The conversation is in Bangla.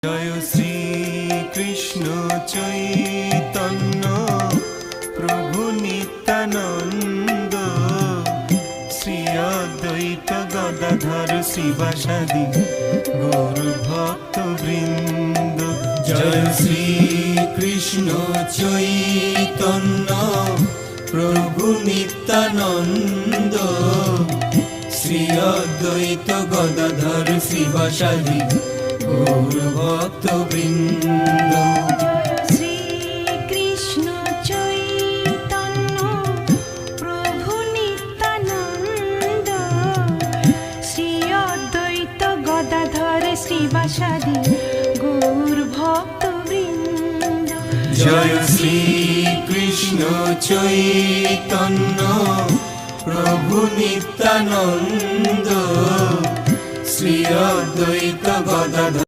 জয় শ্রী কৃষ্ণ চৈতন্য প্রভু নিত্যানন্দ, শ্রী অদ্বৈত গদাধর শিবাসাদি গৌর ভক্ত বৃন্দ। জয় শ্রী কৃষ্ণ চৈতন্য প্রভু নিত্যানন্দ, শ্রী অদ্বৈত গদাধর শিবাসাদি গৌর ভক্ত বৃন্দ। শ্রী কৃষ্ণ চৈতন্য প্রভু নিত্যানন্দ, শ্রী অদ্বৈত গদাধর শ্রীবাসাদি গৌর ভক্ত বৃন্দ। জয় শ্রী কৃষ্ণ চৈতন্য প্রভু নিত্যানন্দ, শ্রী অদ্বৈত গদাধর